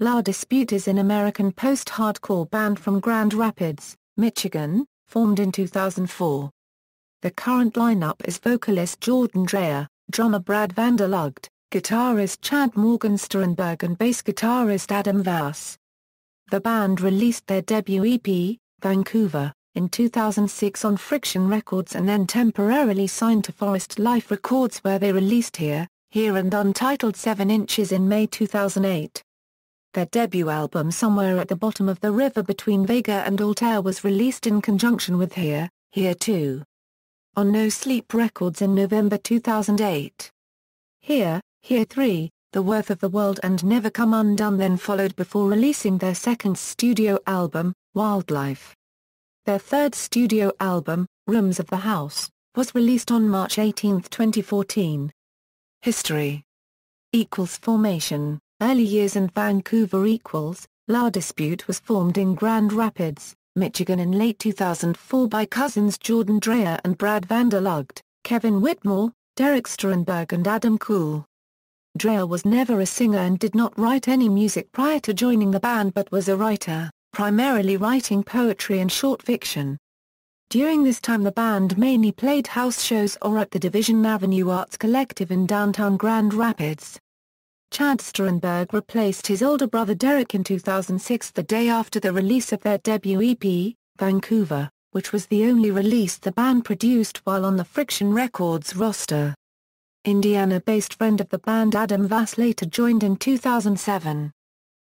La Dispute is an American post-hardcore band from Grand Rapids, Michigan, formed in 2004. The current lineup is vocalist Jordan Dreyer, drummer Brad Vander Lugt, guitarist Chad Morgan-Sterenberg and bass guitarist Adam Vass. The band released their debut EP, Vancouver, in 2006 on Friction Records and then temporarily signed to Forest Life Records where they released Here, Here and Untitled 7 Inches in May 2008. Their debut album Somewhere at the Bottom of the River Between Vega and Altair was released in conjunction with Here, Here 2. On No Sleep Records in November 2008. Here, Here 3, The Worth of the World and Never Come Undone then followed before releasing their second studio album, Wildlife. Their third studio album, Rooms of the House, was released on March 18, 2014. History. Formation. Early years in Vancouver. La Dispute was formed in Grand Rapids, Michigan in late 2004 by cousins Jordan Dreyer and Brad Vander Lugt, Kevin Whitmore, Derek Starnberg and Adam Cool. Dreyer was never a singer and did not write any music prior to joining the band but was a writer, primarily writing poetry and short fiction. During this time the band mainly played house shows or at the Division Avenue Arts Collective in downtown Grand Rapids. Chad Morgan-Sterenberg replaced his older brother Derek in 2006 the day after the release of their debut EP, Vancouver, which was the only release the band produced while on the Friction Records roster. Indiana-based friend of the band Adam Vass later joined in 2007.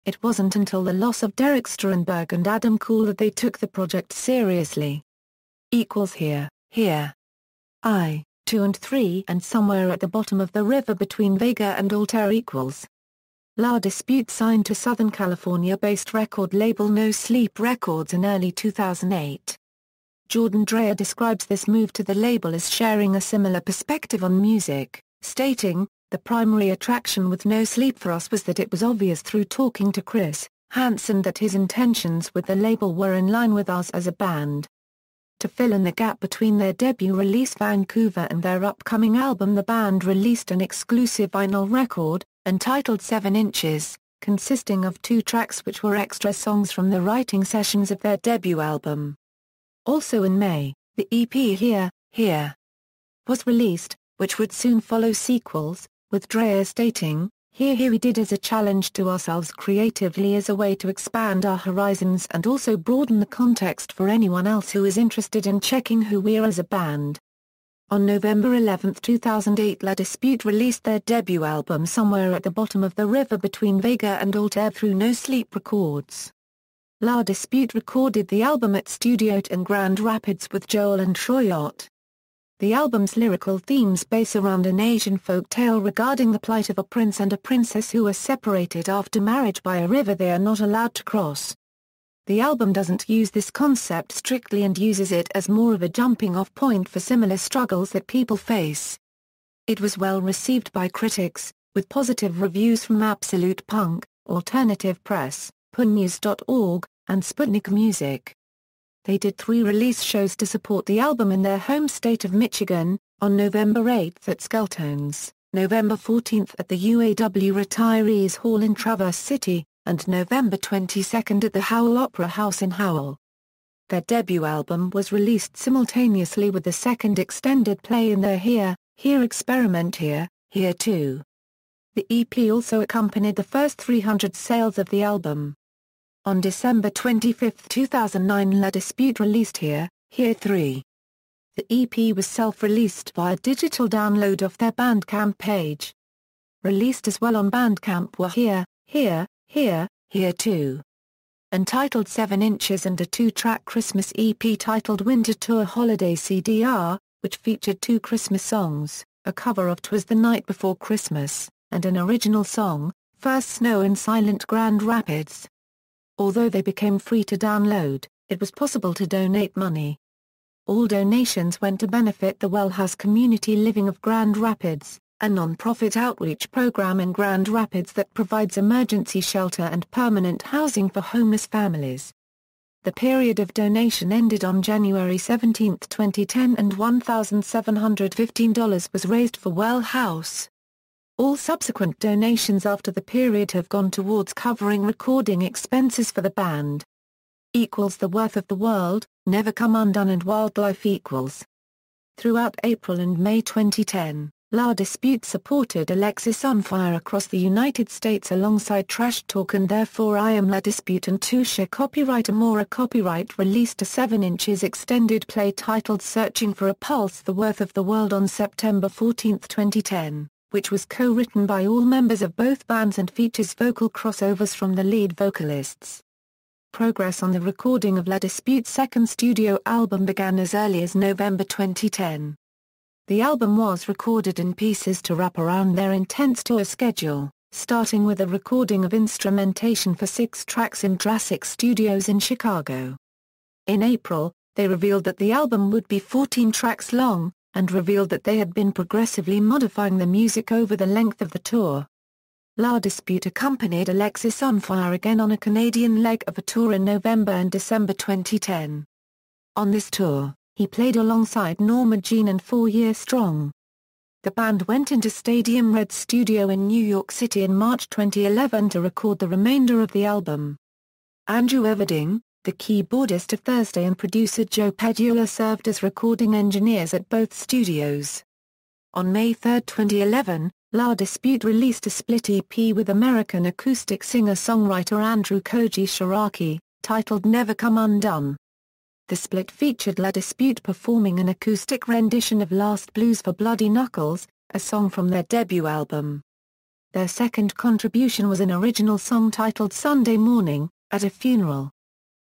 It wasn't until the loss of Derek Starnberg and Adam Cool that they took the project seriously. Here, Here. 2 and 3 and Somewhere at the Bottom of the River Between Vega and Altair. La Dispute signed to Southern California-based record label No Sleep Records in early 2008. Jordan Dreyer describes this move to the label as sharing a similar perspective on music, stating, "The primary attraction with No Sleep for us was that it was obvious through talking to Chris Hansen that his intentions with the label were in line with ours as a band." To fill in the gap between their debut release Vancouver and their upcoming album, the band released an exclusive vinyl record, entitled 7 Inches, consisting of 2 tracks which were extra songs from the writing sessions of their debut album. Also in May, the EP Here, Here was released, which would soon follow sequels, with Dreyer stating, Here we did as a challenge to ourselves creatively as a way to expand our horizons and also broaden the context for anyone else who is interested in checking who we are as a band." On November 11, 2008 La Dispute released their debut album Somewhere at the Bottom of the River Between Vega and Altair through No Sleep Records. La Dispute recorded the album at Studio T in Grand Rapids with Joel and Troy Ott. The album's lyrical themes base around an Asian folk tale regarding the plight of a prince and a princess who are separated after marriage by a river they are not allowed to cross. The album doesn't use this concept strictly and uses it as more of a jumping-off point for similar struggles that people face. It was well received by critics, with positive reviews from Absolute Punk, Alternative Press, punnews.org, and Sputnik Music. They did 3 release shows to support the album in their home state of Michigan, on November 8 at Skeltones, November 14 at the UAW Retirees Hall in Traverse City, and November 22 at the Howell Opera House in Howell. Their debut album was released simultaneously with the second extended play in their Here, Here experiment Here, Here 2. The EP also accompanied the first 300 sales of the album. On December 25, 2009 La Dispute released Here, Here 3. The EP was self-released via digital download off their Bandcamp page. Released as well on Bandcamp were Here, Here, Here, Here 2. Entitled 7 Inches and a 2-track Christmas EP titled Winter Tour Holiday CDR, which featured 2 Christmas songs, a cover of 'Twas the Night Before Christmas, and an original song, First Snow in Silent Grand Rapids. Although they became free to download, it was possible to donate money. All donations went to benefit the Wellhouse Community Living of Grand Rapids, a non-profit outreach program in Grand Rapids that provides emergency shelter and permanent housing for homeless families. The period of donation ended on January 17, 2010 and $1,715 was raised for Wellhouse. All subsequent donations after the period have gone towards covering recording expenses for the band. The Worth of the World, Never Come Undone and Wildlife equals. Throughout April and May 2010, La Dispute supported Alexis Unfire across the United States alongside Trash Talk and Therefore I Am La Dispute and Touche Copyright Amora Copyright released a 7-inch extended play titled Searching for a Pulse The Worth of the World on September 14, 2010, which was co-written by all members of both bands and features vocal crossovers from the lead vocalists. Progress on the recording of La Dispute's second studio album began as early as November 2010. The album was recorded in pieces to wrap around their intense tour schedule, starting with a recording of instrumentation for 6 tracks in Jurassic Studios in Chicago. In April, they revealed that the album would be 14 tracks long, and revealed that they had been progressively modifying the music over the length of the tour. La Dispute accompanied Alexis Unfire again on a Canadian leg of a tour in November and December 2010. On this tour, he played alongside Norma Jean and 4 Year Strong. The band went into Stadium Red Studio in New York City in March 2011 to record the remainder of the album. Andrew Everding, the keyboardist of Thursday and producer Joe Pedula served as recording engineers at both studios. On May 3, 2011, La Dispute released a split EP with American acoustic singer-songwriter Andrew Koji Shiraki, titled Never Come Undone. The split featured La Dispute performing an acoustic rendition of Last Blues for Bloody Knuckles, a song from their debut album. Their second contribution was an original song titled Sunday Morning, at a Funeral.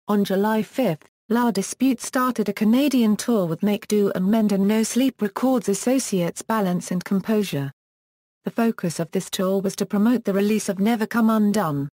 On July 5, La Dispute started a Canadian tour with Make Do and Mend and No Sleep Records associates Balance and Composure. The focus of this tour was to promote the release of Never Come Undone.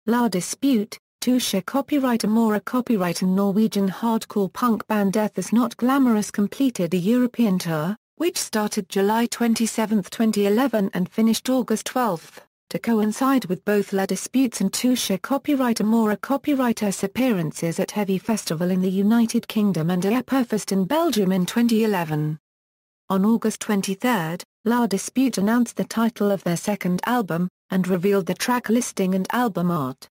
La Dispute, Touche Copyright Amora Copyright and Norwegian hardcore punk band Death Is Not Glamorous completed a European tour, which started July 27, 2011 and finished August 12, to coincide with both La Dispute's and Touche Copyright Amora Copyright's appearances at Heavy Festival in the United Kingdom and Epifest in Belgium in 2011. On August 23, La Dispute announced the title of their second album, and revealed the track listing and album art.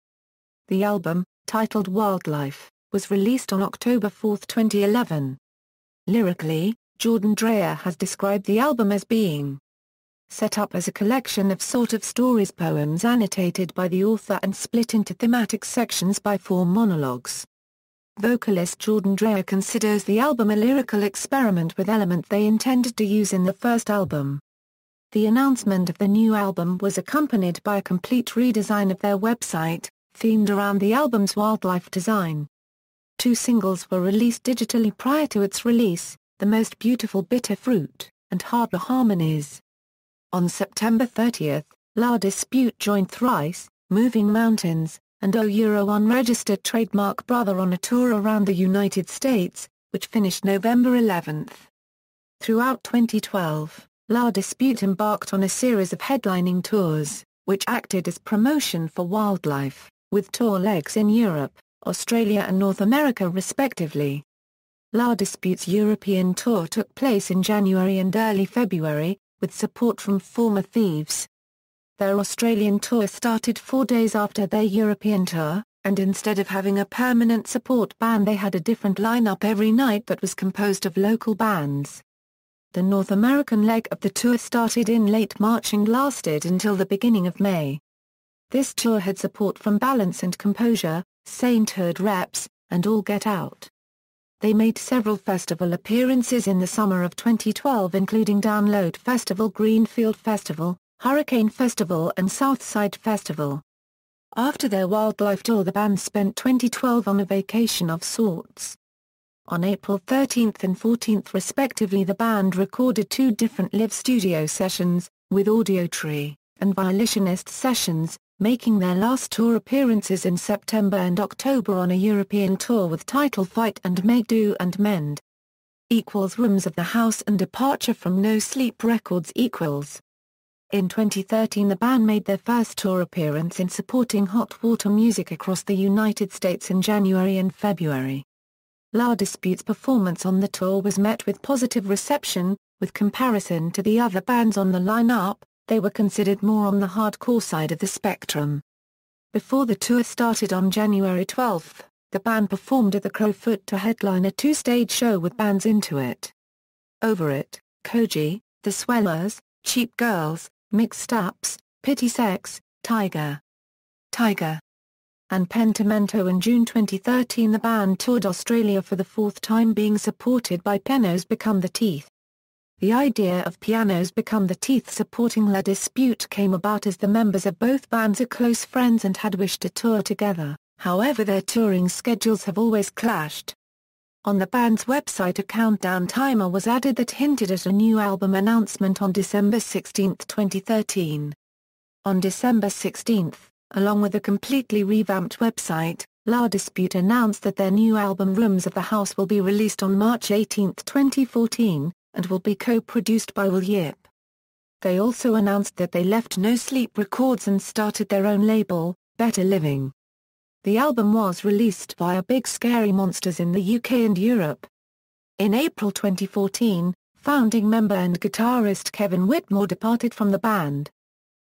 The album, titled Wildlife, was released on October 4, 2011. Lyrically, Jordan Dreyer has described the album as being set up as a collection of sort of stories poems annotated by the author and split into thematic sections by 4 monologues. Vocalist Jordan Dreyer considers the album a lyrical experiment with elements they intended to use in the first album. The announcement of the new album was accompanied by a complete redesign of their website, themed around the album's wildlife design. 2 singles were released digitally prior to its release, The Most Beautiful Bitter Fruit, and Harbor Harmonies. On September 30, La Dispute joined Thrice, Moving Mountains, and Unregistered Trademark Brother on a tour around the United States, which finished November 11. Throughout 2012, La Dispute embarked on a series of headlining tours, which acted as promotion for Wildlife, with tour legs in Europe, Australia and North America respectively. La Dispute's European tour took place in January and early February, with support from former Thieves. Their Australian tour started 4 days after their European tour, and instead of having a permanent support band they had a different lineup every night that was composed of local bands. The North American leg of the tour started in late March and lasted until the beginning of May. This tour had support from Balance and Composure, Sainthood Reps, and All Get Out. They made several festival appearances in the summer of 2012 including Download Festival, Greenfield Festival, Hurricane Festival and Southside Festival. After their Wildlife tour the band spent 2012 on a vacation of sorts. On April 13 and 14 respectively the band recorded 2 different live studio sessions, with Audiotree, and Violationist sessions, making their last tour appearances in September and October on a European tour with Title Fight and Make Do and Mend. Rooms of the House and departure from No Sleep Records . In 2013 the band made their first tour appearance in supporting Hot Water Music across the United States in January and February. La Dispute's performance on the tour was met with positive reception, with comparison to the other bands on the lineup. they were considered more on the hardcore side of the spectrum. Before the tour started on January 12, the band performed at the Crowfoot to headline a two-stage show with bands Into It, Over It, Koji, The Swellers, Cheap Girls, Mixed Ups, Pity Sex, Tiger, and Pentimento. In June 2013 the band toured Australia for the fourth time, being supported by Pianos Become the Teeth. The idea of Pianos Become the Teeth supporting La Dispute came about as the members of both bands are close friends and had wished to tour together, however their touring schedules have always clashed. On the band's website a countdown timer was added that hinted at a new album announcement on December 16, 2013. On December 16, along with a completely revamped website, La Dispute announced that their new album Rooms of the House will be released on March 18, 2014, and will be co-produced by Will Yip. They also announced that they left No Sleep Records and started their own label, Better Living. The album was released via Big Scary Monsters in the UK and Europe. In April 2014, founding member and guitarist Kevin Whitmore departed from the band.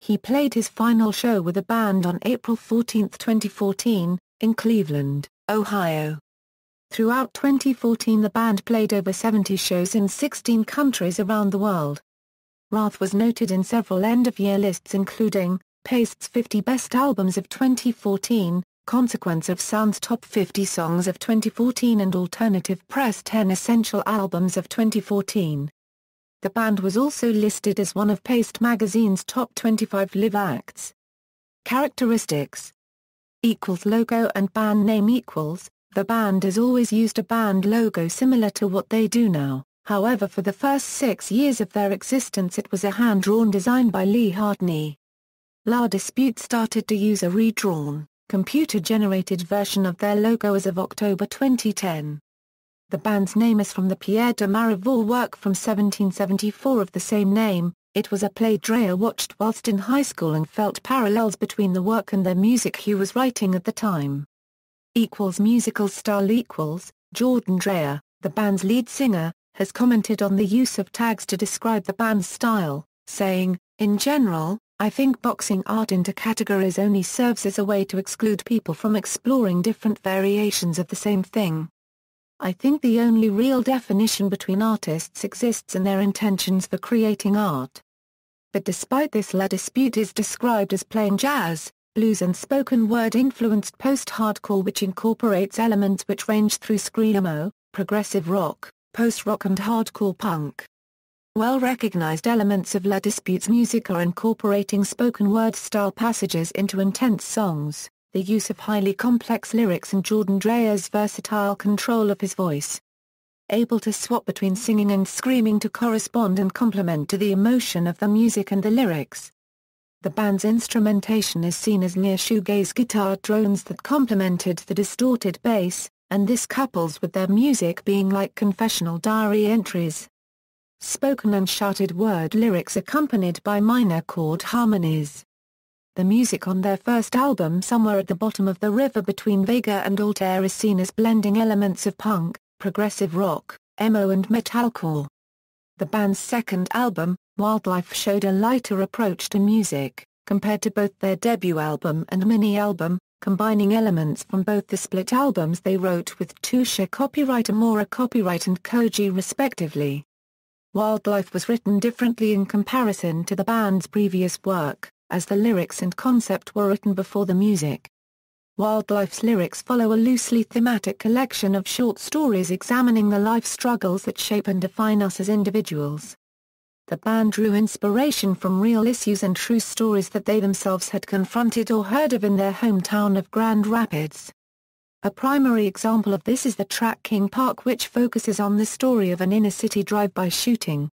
He played his final show with the band on April 14, 2014, in Cleveland, Ohio. Throughout 2014 the band played over 70 shows in 16 countries around the world. Wrath was noted in several end-of-year lists including, Paste's 50 Best Albums of 2014, Consequence of Sound's Top 50 Songs of 2014 and Alternative Press 10 Essential Albums of 2014. The band was also listed as one of Paste magazine's top 25 live acts. Characteristics. Logo and band name. The band has always used a band logo similar to what they do now, however for the first 6 years of their existence it was a hand-drawn design by Lee Hartney. La Dispute started to use a redrawn, computer-generated version of their logo as of October 2010. The band's name is from the Pierre de Marivaux work from 1774 of the same name. It was a play Dreyer watched whilst in high school and felt parallels between the work and the music he was writing at the time. Musical style. Jordan Dreyer, the band's lead singer, has commented on the use of tags to describe the band's style, saying, "In general, I think boxing art into categories only serves as a way to exclude people from exploring different variations of the same thing. I think the only real definition between artists exists in their intentions for creating art." But despite this, La Dispute is described as playing jazz, blues and spoken word influenced post-hardcore which incorporates elements which range through screamo, progressive rock, post-rock and hardcore punk. Well-recognized elements of La Dispute's music are incorporating spoken word style passages into intense songs, the use of highly complex lyrics and Jordan Dreyer's versatile control of his voice. Able to swap between singing and screaming to correspond and complement to the emotion of the music and the lyrics. The band's instrumentation is seen as near shoegaze guitar drones that complemented the distorted bass, and this couples with their music being like confessional diary entries. Spoken and shouted word lyrics accompanied by minor chord harmonies. The music on their first album Somewhere at the Bottom of the River Between Vega and Altair is seen as blending elements of punk, progressive rock, emo and metalcore. The band's second album, Wildlife, showed a lighter approach to music, compared to both their debut album and mini-album, combining elements from both the split albums they wrote with Tusha copyright Amora copyright and Koji respectively. Wildlife was written differently in comparison to the band's previous work, as the lyrics and concept were written before the music. Wildlife's lyrics follow a loosely thematic collection of short stories examining the life struggles that shape and define us as individuals. The band drew inspiration from real issues and true stories that they themselves had confronted or heard of in their hometown of Grand Rapids. A primary example of this is the track King Park, which focuses on the story of an inner-city drive-by shooting.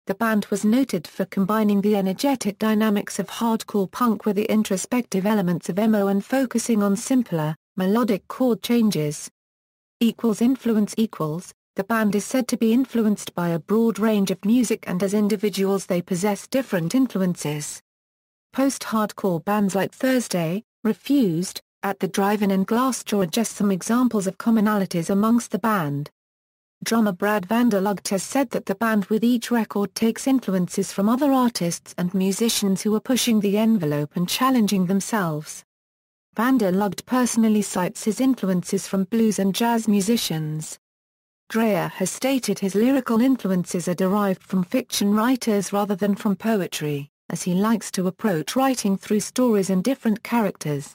The band was noted for combining the energetic dynamics of hardcore punk with the introspective elements of emo and focusing on simpler, melodic chord changes. Influence. The band is said to be influenced by a broad range of music, and as individuals they possess different influences. Post-hardcore bands like Thursday, Refused, At the Drive-In and Glassjaw are just some examples of commonalities amongst the band. drummer Brad Vander Lugt has said that the band with each record takes influences from other artists and musicians who are pushing the envelope and challenging themselves. Vander Lugt personally cites his influences from blues and jazz musicians. Dreyer has stated his lyrical influences are derived from fiction writers rather than from poetry, as he likes to approach writing through stories and different characters.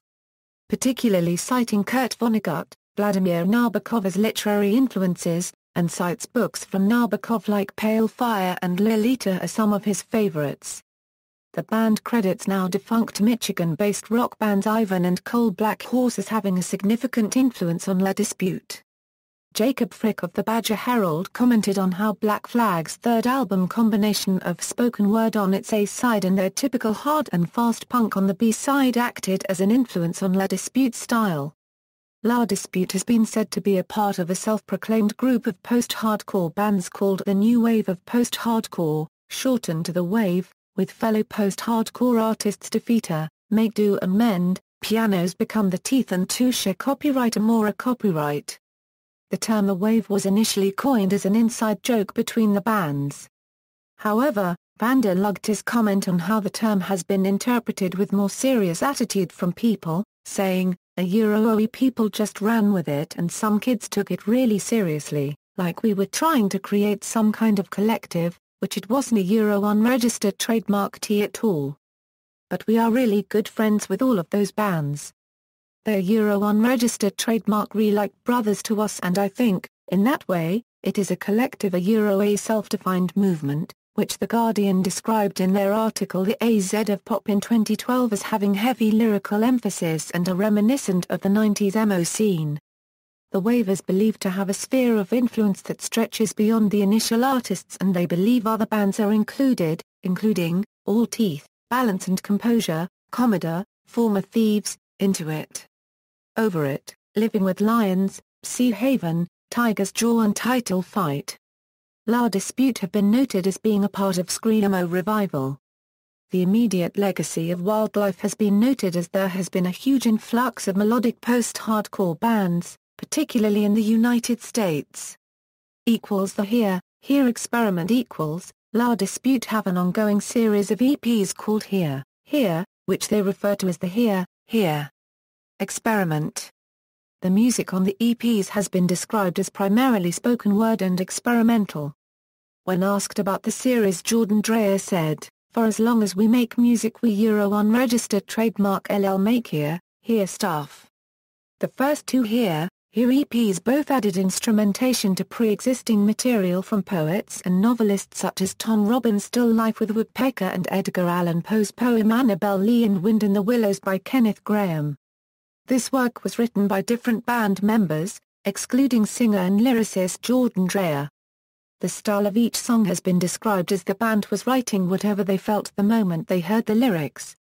Particularly citing Kurt Vonnegut, Vladimir Nabokov as literary influences, and cites books from Nabokov like Pale Fire and Lolita as some of his favorites. The band credits now defunct Michigan-based rock bands Ivan and Coal Black Horse as having a significant influence on La Dispute. Jacob Frick of the Badger Herald commented on how Black Flag's third album combination of spoken word on its A-side and their typical hard and fast punk on the B-side acted as an influence on La Dispute's style. La Dispute has been said to be a part of a self-proclaimed group of post-hardcore bands called the New Wave of Post-Hardcore, shortened to The Wave, with fellow post-hardcore artists Defeater, Make Do and Mend, Pianos Become the Teeth and Touche Copyright Amora Copyright. The term The Wave was initially coined as an inside joke between the bands. However, Vander Lugt's comment on how the term has been interpreted with more serious attitude from people, saying, "A Euro people just ran with it and some kids took it really seriously, like we were trying to create some kind of collective, which it wasn't a Euro unregistered trademark T at all. But we are really good friends with all of those bands. They're Euro unregistered trademark like brothers to us, and I think, in that way, it is a collective, a Euro a self-defined movement, which The Guardian described in their article The AZ of Pop in 2012 as having heavy lyrical emphasis and are reminiscent of the 90s emo scene. The Wave is believed to have a sphere of influence that stretches beyond the initial artists, and they believe other bands are included, including All Teeth, Balance and Composure, Commodore, Former Thieves, Into It, Over It, Living with Lions, Sea Haven, Tiger's Jaw and Title Fight. La Dispute have been noted as being a part of Screamo revival. The immediate legacy of Wildlife has been noted as there has been a huge influx of melodic post-hardcore bands, particularly in the United States. The Here experiment La Dispute have an ongoing series of EPs called Here, which they refer to as the Here experiment. The music on the EPs has been described as primarily spoken word and experimental. When asked about the series, Jordan Dreyer said, "For as long as we make music, we Euro unregistered trademark LL make here stuff." The first two Here EPs both added instrumentation to pre-existing material from poets and novelists such as Tom Robbins' Still Life with Woodpecker and Edgar Allan Poe's poem Annabel Lee and Wind in the Willows by Kenneth Graham. This work was written by different band members, excluding singer and lyricist Jordan Dreyer. The style of each song has been described as the band was writing whatever they felt the moment they heard the lyrics.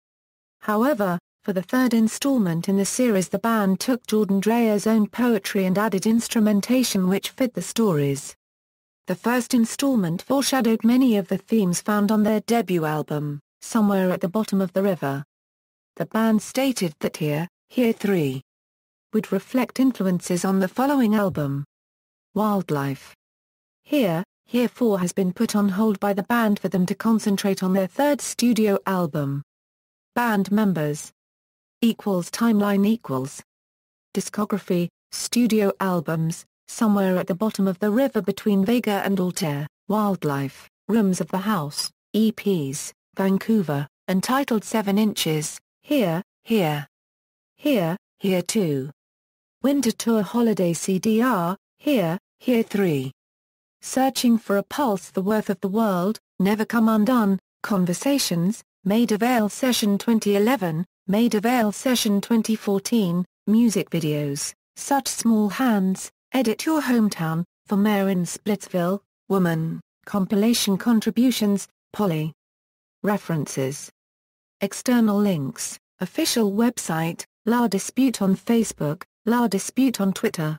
However, for the third installment in the series, the band took Jordan Dreyer's own poetry and added instrumentation which fit the stories. The first installment foreshadowed many of the themes found on their debut album, Somewhere at the Bottom of the River. The band stated that Here 3 would reflect influences on the following album. Wildlife. Here 4 has been put on hold by the band for them to concentrate on their third studio album. Band members. Timeline. Discography, studio albums, Somewhere at the Bottom of the River between Vega and Altair, Wildlife, Rooms of the House, EPs, Vancouver, Untitled 7 Inches, Here 2. Winter Tour Holiday CDR, Here 3. Searching for a Pulse, The Worth of the World, Never Come Undone, Conversations, Maida Vale Session 2011, Maida Vale Session 2014, Music videos, Such Small Hands, Edit Your Hometown, For Mayor in Splitsville, Woman, Compilation Contributions, Polly. References. External links, official website, La Dispute on Facebook, La Dispute on Twitter.